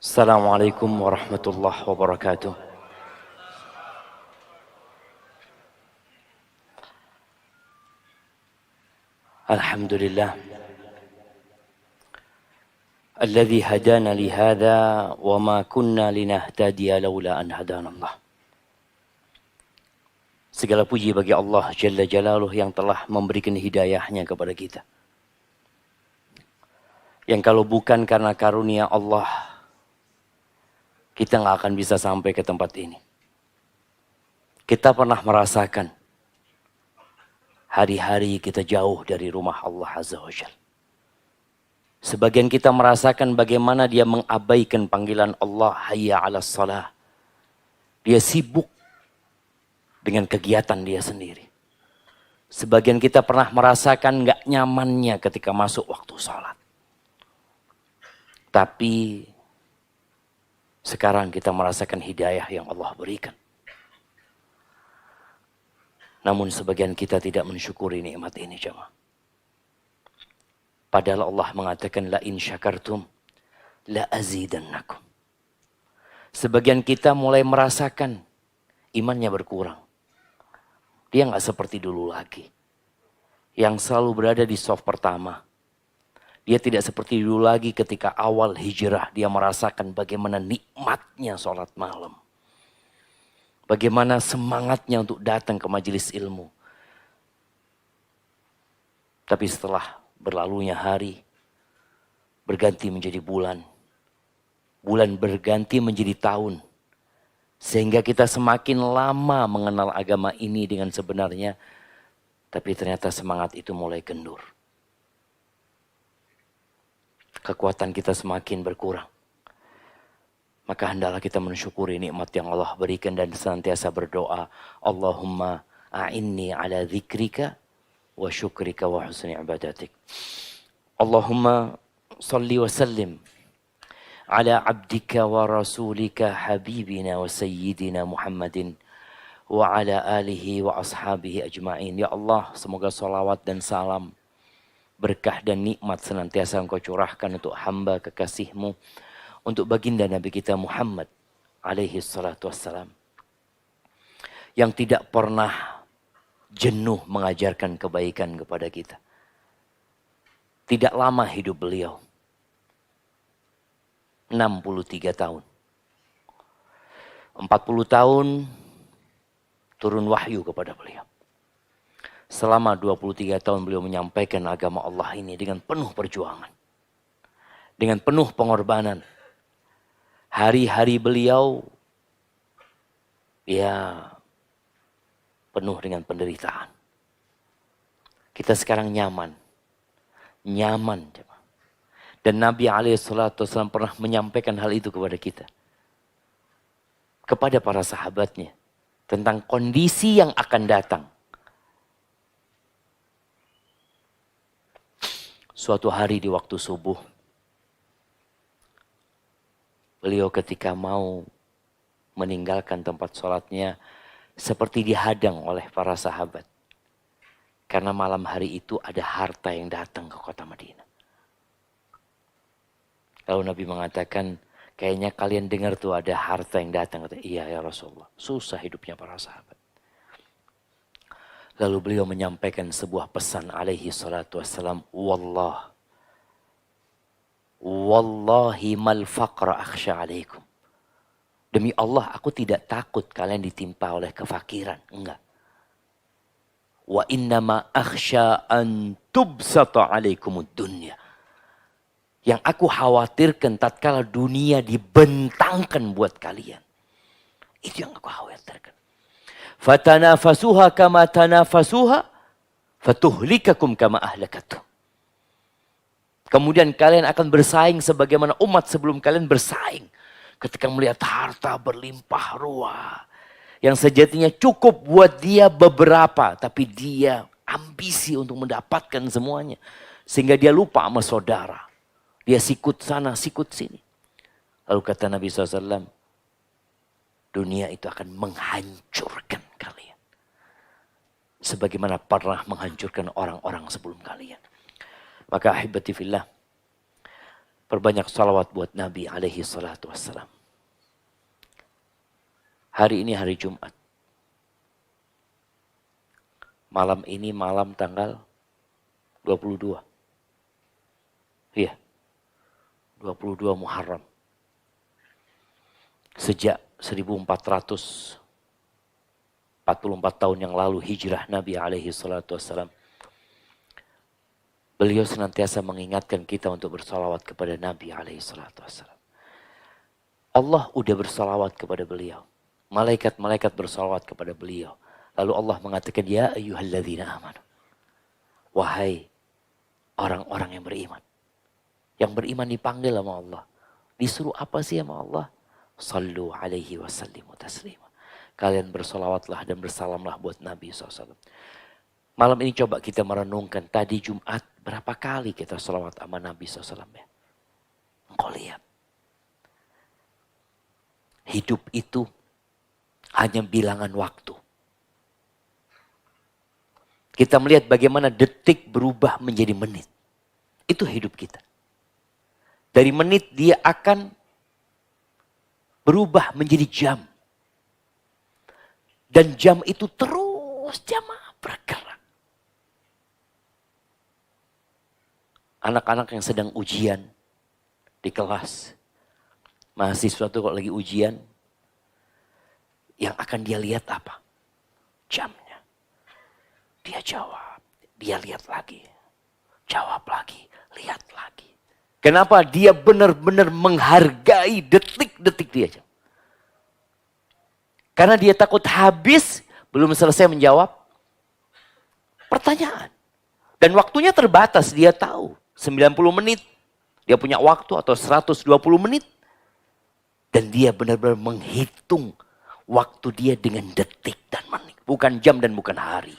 Assalamualaikum warahmatullahi wabarakatuh. Alhamdulillah. Alladzi hadana li hadza wa ma kunna linahtadiya laula an hadana Allah. Segala puji bagi Allah Jalla Jalaluh yang telah memberikan hidayahnya kepada kita. Yang kalau bukan karena karunia Allah, kita nggak akan bisa sampai ke tempat ini. Kita pernah merasakan hari-hari kita jauh dari rumah Allah Azza wa Jalla. Sebagian kita merasakan bagaimana dia mengabaikan panggilan Allah hayya 'alas shalah. Dia sibuk dengan kegiatan dia sendiri. Sebagian kita pernah merasakan gak nyamannya ketika masuk waktu sholat. Tapi sekarang kita merasakan hidayah yang Allah berikan. Namun sebagian kita tidak mensyukuri nikmat ini, jemaah. Padahal Allah mengatakan la in syakartum la azidannakum. Sebagian kita mulai merasakan imannya berkurang. Dia nggak seperti dulu lagi. Yang selalu berada di saf pertama. Dia tidak seperti dulu lagi ketika awal hijrah. Dia merasakan bagaimana nikmatnya sholat malam. Bagaimana semangatnya untuk datang ke majelis ilmu. Tapi setelah berlalunya hari, berganti menjadi bulan. Bulan berganti menjadi tahun. Sehingga kita semakin lama mengenal agama ini dengan sebenarnya. Tapi ternyata semangat itu mulai kendur. Kekuatan kita semakin berkurang. Maka hendaklah kita mensyukuri nikmat yang Allah berikan dan senantiasa berdoa. Allahumma a'inni ala dzikrika wa syukrika wa husni ibadatik. Allahumma salli wa sallim ala abdika wa rasulika habibina wa sayyidina Muhammadin wa ala alihi wa ashabihi ajma'in. Ya Allah, semoga salawat dan salam, berkah dan nikmat senantiasa Engkau curahkan untuk hamba kekasih-Mu, untuk baginda Nabi kita Muhammad alaihi salatu wassalam. Yang tidak pernah jenuh mengajarkan kebaikan kepada kita. Tidak lama hidup beliau. 63 tahun. 40 tahun turun wahyu kepada beliau. Selama 23 tahun beliau menyampaikan agama Allah ini dengan penuh perjuangan. Dengan penuh pengorbanan. Hari-hari beliau ya penuh dengan penderitaan. Kita sekarang nyaman. Nyaman. Dan Nabi SAW pernah menyampaikan hal itu kepada kita. Kepada para sahabatnya. Tentang kondisi yang akan datang. Suatu hari di waktu subuh, beliau ketika mau meninggalkan tempat sholatnya, seperti dihadang oleh para sahabat. Karena malam hari itu ada harta yang datang ke kota Madinah. Lalu Nabi mengatakan, kayaknya kalian dengar tuh ada harta yang datang. Kata, iya ya Rasulullah, susah hidupnya para sahabat. Lalu beliau menyampaikan sebuah pesan alaihi salatu wassalam. Wallahi mal faqra akhsha alaikum. Demi Allah aku tidak takut kalian ditimpa oleh kefakiran. Enggak. Wa innama akhsha an tubsata alaikumud dunya. Yang aku khawatirkan tatkala dunia dibentangkan buat kalian. Itu yang aku khawatirkan. Fatanafasuha kama tanafasuha fatuhlikakum kama ahlakatuh. Kemudian kalian akan bersaing sebagaimana umat sebelum kalian bersaing. Ketika melihat harta berlimpah ruah. Yang sejatinya cukup buat dia beberapa. Tapi dia ambisi untuk mendapatkan semuanya. Sehingga dia lupa sama saudara. Dia sikut sana, sikut sini. Lalu kata Nabi SAW. Dunia itu akan menghancurkan kalian. Sebagaimana pernah menghancurkan orang-orang sebelum kalian. Maka ahibati fillah. Perbanyak salawat buat Nabi alaihi salatu wassalam. Hari ini hari Jumat. Malam ini malam tanggal 22. Iya. 22 Muharram. Sejak 1444 tahun yang lalu hijrah Nabi alaihi salatu wassalam. Beliau senantiasa mengingatkan kita untuk bersalawat kepada Nabi alaihi salatu wassalam. Allah udah bersalawat kepada beliau. Malaikat-malaikat bersalawat kepada beliau. Lalu Allah mengatakan, ya ayyuhalladzina amanu. Wahai orang-orang yang beriman. Yang beriman dipanggil sama Allah. Disuruh apa sih sama Allah? Sallu alaihi wasallimu taslima. Kalian bersalawatlah dan bersalamlah buat Nabi SAW. Malam ini coba kita merenungkan. Tadi Jumat berapa kali kita salawat sama Nabi SAW ya? Engkau lihat. Hidup itu hanya bilangan waktu. Kita melihat bagaimana detik berubah menjadi menit. Itu hidup kita. Dari menit dia akan berubah menjadi jam. Dan jam itu terus jamaah bergerak. Anak-anak yang sedang ujian di kelas. Mahasiswa itu kalau lagi ujian. Yang akan dia lihat apa? Jamnya. Dia jawab. Dia lihat lagi. Jawab lagi. Lihat lagi. Kenapa? Dia benar-benar menghargai detik-detik dia. Karena dia takut habis, belum selesai menjawab pertanyaan. Dan waktunya terbatas, dia tahu. 90 menit. Dia punya waktu atau 120 menit. Dan dia benar-benar menghitung waktu dia dengan detik dan menit. Bukan jam dan bukan hari.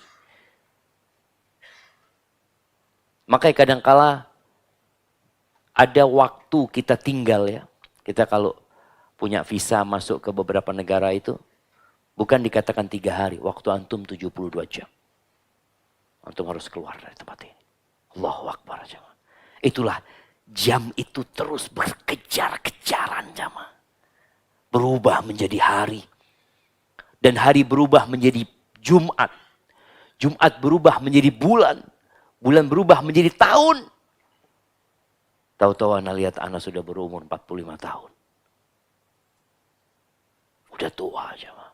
Makanya kadangkala ada waktu kita tinggal ya. Kita kalau punya visa masuk ke beberapa negara itu. Bukan dikatakan 3 hari. Waktu antum 72 jam. Antum harus keluar dari tempat ini. Allahu Akbar jamaah. Itulah jam itu terus berkejar-kejaran jamaah. Berubah menjadi hari. Dan hari berubah menjadi Jumat. Jumat berubah menjadi bulan. Bulan berubah menjadi tahun. Tahu-tahu anak lihat anak sudah berumur 45 tahun. Udah tua jamaah.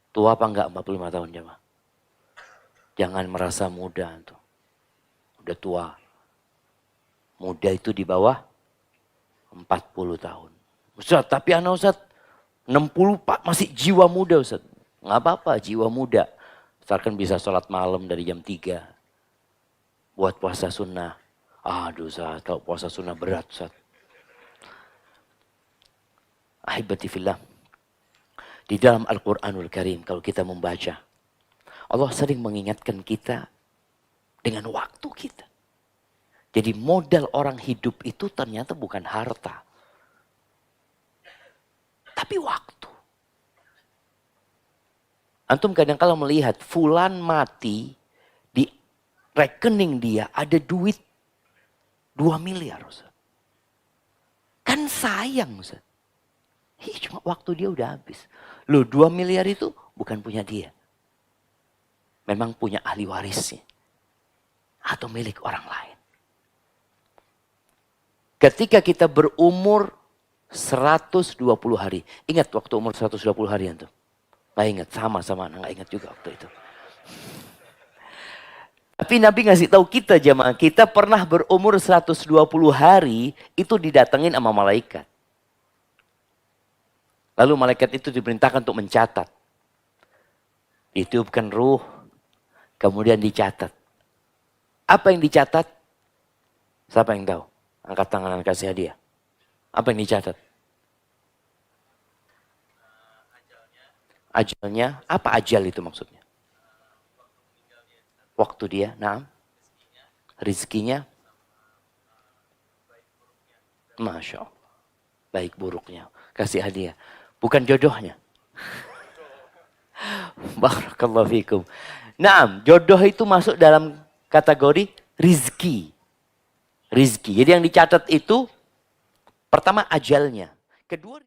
Tua apa enggak 45 tahun jamaah? Jangan merasa muda tuh. Udah tua. Muda itu di bawah 40 tahun. Ustaz, tapi anak Ustaz 60 Pak masih jiwa muda Ustaz. Enggak apa-apa jiwa muda. Misalkan bisa sholat malam dari jam 3. Buat puasa sunnah. Aduh Ustaz, kalau puasa sunnah berat Ustaz. Ahibati fillah. Di dalam Al-Quranul Karim kalau kita membaca. Allah sering mengingatkan kita dengan waktu kita. Jadi modal orang hidup itu ternyata bukan harta. Tapi waktu. Antum kadang-kala melihat fulan mati di rekening dia ada duit 2 miliar. Ustaz. Kan sayang Ustaz. Cuma waktu dia udah habis. Loh 2 miliar itu bukan punya dia. Memang punya ahli warisnya. Atau milik orang lain. Ketika kita berumur 120 hari. Ingat waktu umur 120 hari antum? Nggak ingat, sama-sama nggak ingat juga waktu itu. Tapi Nabi ngasih tahu kita jamaah, kita pernah berumur 120 hari itu didatengin sama malaikat. Lalu malaikat itu diperintahkan untuk mencatat. Ditiupkan ruh, kemudian dicatat. Apa yang dicatat? Siapa yang tahu? Angkat tangan kasih hadiah. Apa yang dicatat? Ajalnya, apa ajal itu maksudnya? Waktu dia, nah. Rizkinya. Masya Allah. Baik buruknya. Kasih hadiah. Bukan jodohnya. Barakallahu fikum. Naam, jodoh itu masuk dalam kategori rizki. Rizki. Jadi yang dicatat itu Pertama ajalnya. Kedua